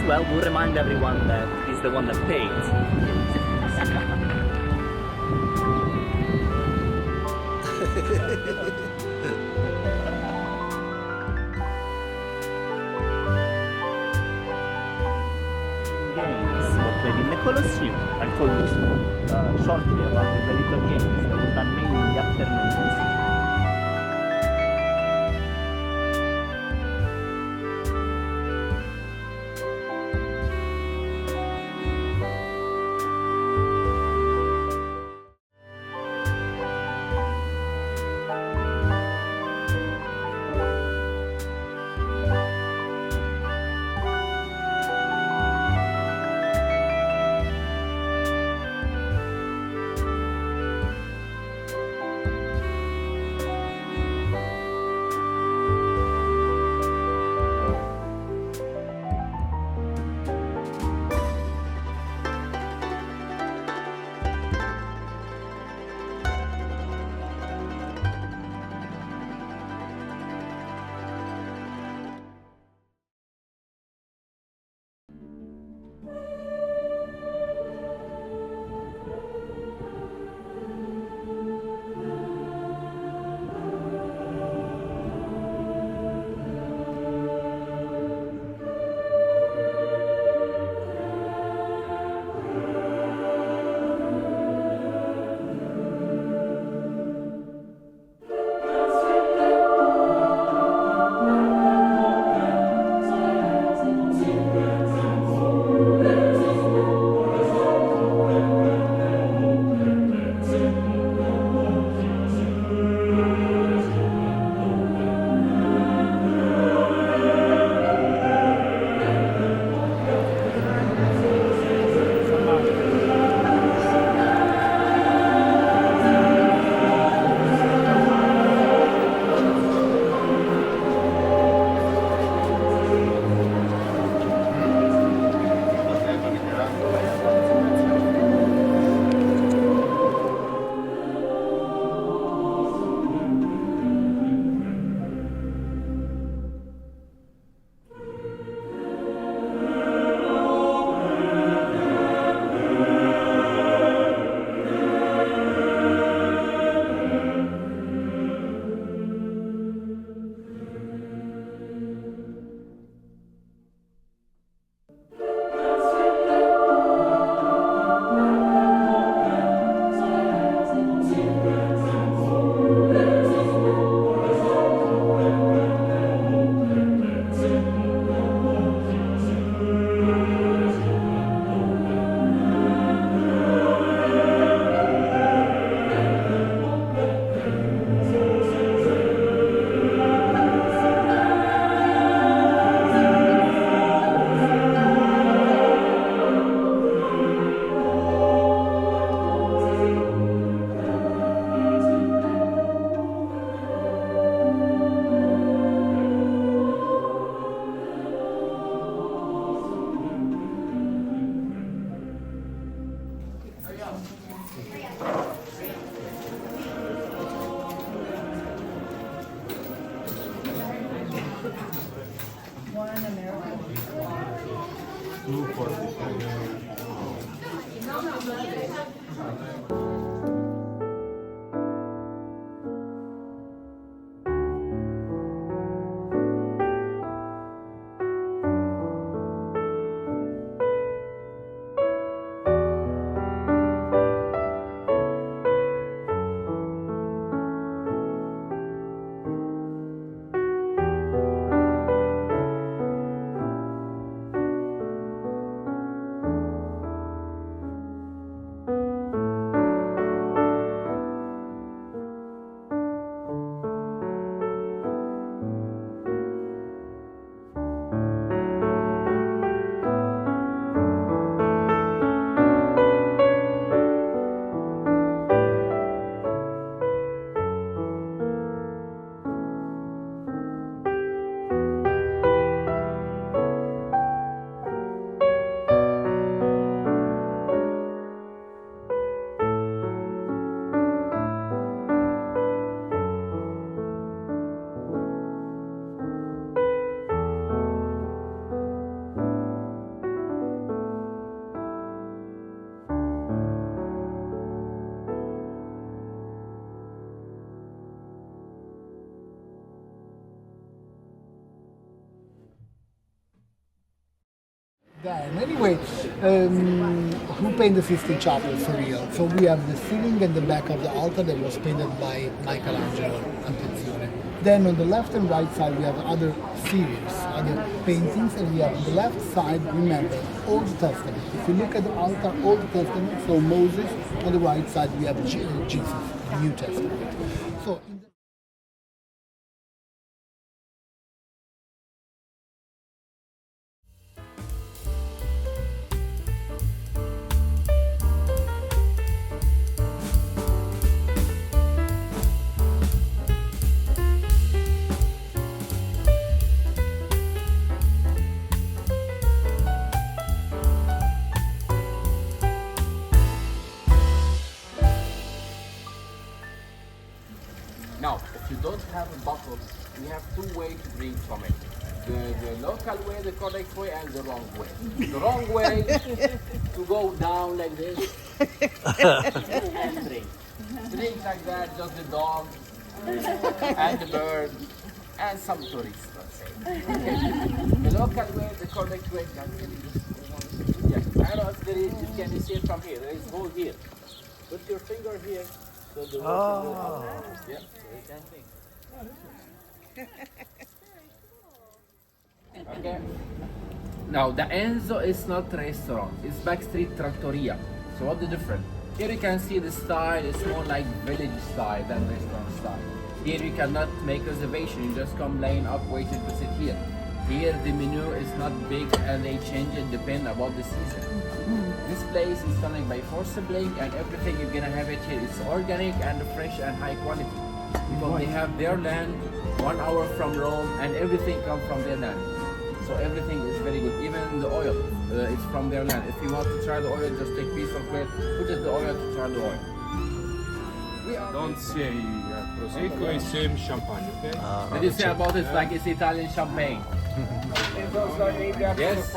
well, we'll remind everyone that he's the one that paid. Games were played in the Colosseum. I told you shortly about the little games that were done mainly in the afternoons. Anyway, who painted the Sistine Chapel for real? So we have the ceiling and the back of the altar that was painted by Michelangelo Attenzione. Then on the left and right side we have other series, other paintings, and we have on the left side, remember, Old Testament. If you look at the altar, Old Testament, so Moses, on the right side we have Jesus, New Testament. So in the Now, if you don't have a bottle, we have two ways to drink from it. The local way, the correct way, and the wrong way. The wrong way to go down like this and drink. Drink like that, just the dog and the bird and some tourists, let's say. The local way, the correct way, yeah. I don't know if there is, can you see it from here? There is hole here. Put your finger here. So the water goes out. Yeah, so you can drink. Okay. Now the Enzo is not restaurant, it's backstreet trattoria. So what's the difference? Here you can see the style is more like village style than restaurant style. Here you cannot make reservation, you just come line up waiting to sit here. Here the menu is not big and they change it depending about the season. This place is selling by forcibly and everything you're gonna have it here. It's organic and fresh and high quality. Because they have their land 1 hour from Rome and everything comes from their land. So everything is very good. Even the oil, it's from their land. If you want to try the oil, just take piece of bread, put it the oil to try the oil. Don't say Prosecco and say champagne, okay? Did you say about it like it's Italian champagne? Yes.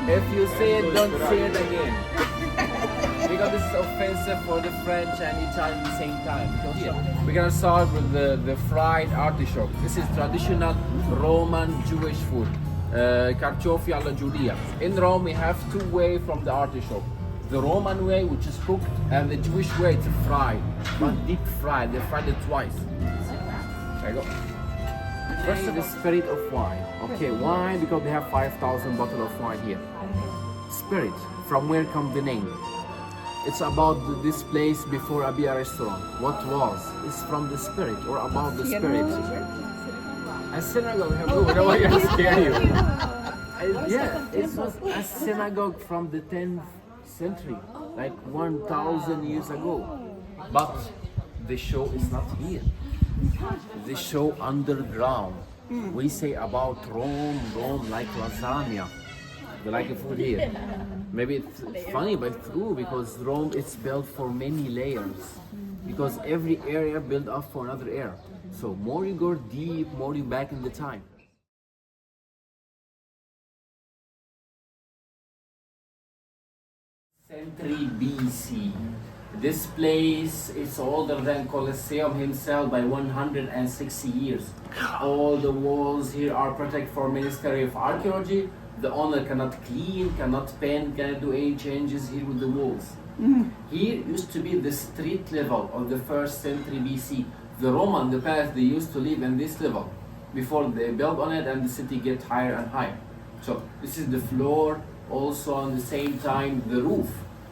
If you say it, don't say it again. Because this is offensive for the French and Italian at the same time. Because we're gonna start with the fried artichoke. This is traditional Roman Jewish food. Carciofi alla Giulia. In Rome, we have two ways from the artichoke. The Roman way, which is cooked, and the Jewish way, it's fried, but deep fried. They fried it twice. There you go. First, the spirit of wine. Okay, wine because they have 5,000 bottles of wine here. Spirit, from where comes the name? It's about this place before Abia restaurant. What was? It's from the spirit or about the spirit. A synagogue. No, I can scare you. Yeah, it was a synagogue from the 10th century, like 1,000 years ago. But the show is not here. The show underground. We say about Rome like lasagna. We like it food here. Maybe it's funny, but it's true because Rome is built for many layers. Because every area built up for another area. So more you go deep, more you back in the time. Century BC. This place is older than Colosseum himself by 160 years. All the walls here are protected for Ministry of Archaeology. The owner cannot clean, cannot paint, cannot do any changes here with the walls. Here used to be the street level of the 1st century BC. The Roman, the past, they used to live in this level before they built on it and the city get higher and higher. So this is the floor, also on the same time the roof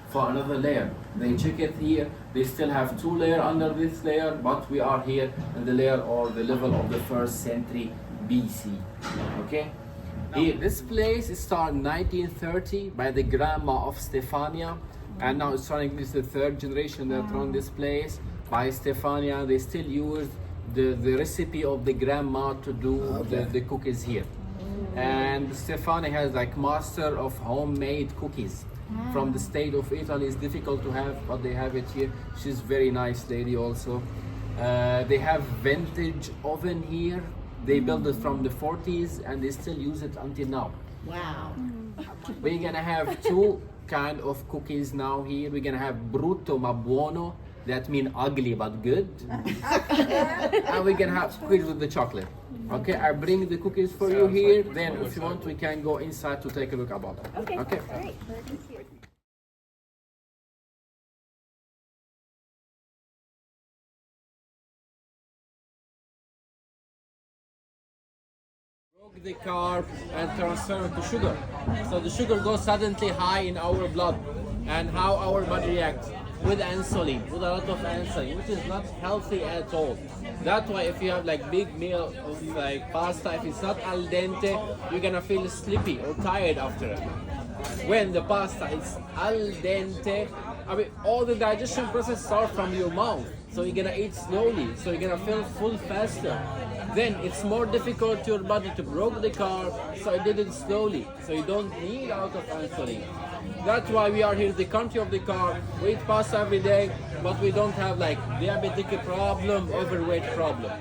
for another layer. They check it here, they still have 2 layers under this layer, but we are here in the layer or the level of the 1st century BC. Okay? Here, this place is started in 1930 by the grandma of Stefania, and now it's running, this is the 3rd generation that run this place by Stefania. They still use the recipe of the grandma to do the cookies here. And Stefania has like master of homemade cookies. From the state of Italy. It's difficult to have, but they have it here. She's very nice lady also. They have vintage oven here. They built it from the 40s and they still use it until now. Wow. We're gonna have 2 kind of cookies now here. We're gonna have brutto ma buono, that means ugly but good. And we're gonna have cookies with the chocolate. Okay, I bring the cookies for you here. Then, if you want, we can go inside to take a look about it. Okay. Okay. All right. Thank you. Broke the carb and transfer it to sugar. So the sugar goes suddenly high in our blood, and how our body reacts with insulin, with a lot of insulin, which is not healthy at all. That's why if you have like big meal of like pasta, if it's not al dente, you're gonna feel sleepy or tired after it. When the pasta is al dente, I mean all the digestion process starts from your mouth, so you're gonna eat slowly, so you're gonna feel full faster. Then it's more difficult to your body to break the carb, so I did it slowly, so you don't need a lot of insulin. That's why we are here, the country of the carb. We eat pasta every day, but we don't have like diabetic problem, overweight problem.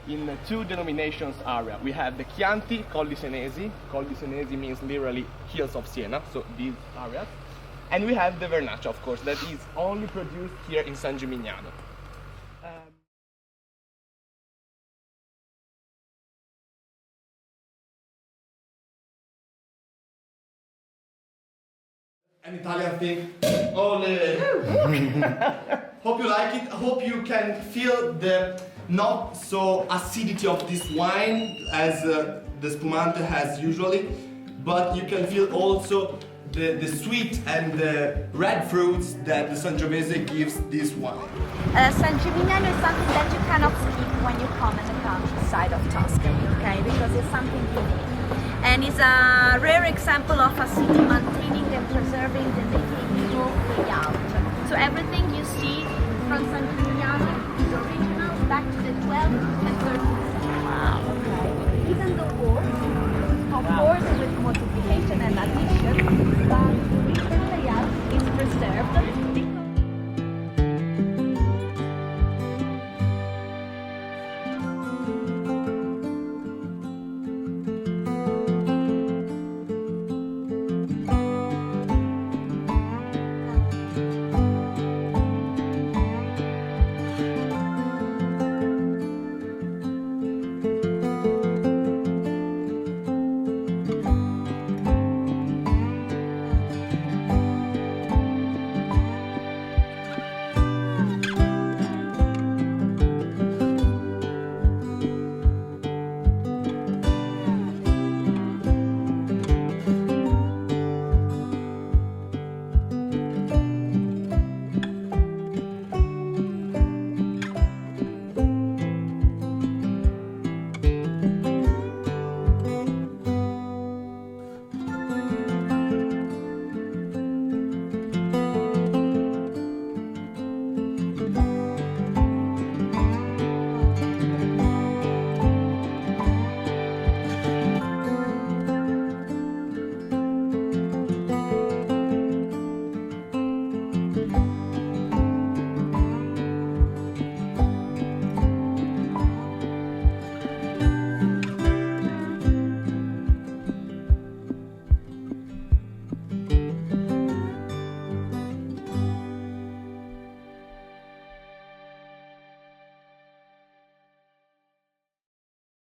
in two denominations area. We have the Chianti, Colli Senesi. Colli Senesi means literally hills of Siena, so these areas. And we have the Vernaccia, of course, that is only produced here in San Gimignano. An Italian thing. Ole. Hope you like it. I hope you can feel the not so acidity of this wine as the spumante has usually, but you can feel also the sweet and the red fruits that the Sangiovese gives this wine. San Gimignano is something that you cannot skip when you come in the countryside of Tuscany, okay? Because it's something unique. And it's a rare example of a city maintaining and preserving the medieval layout. So everything you see from San Gimignano is original back to the 12th and 13th century. Wow. Okay. Even the walls, of course,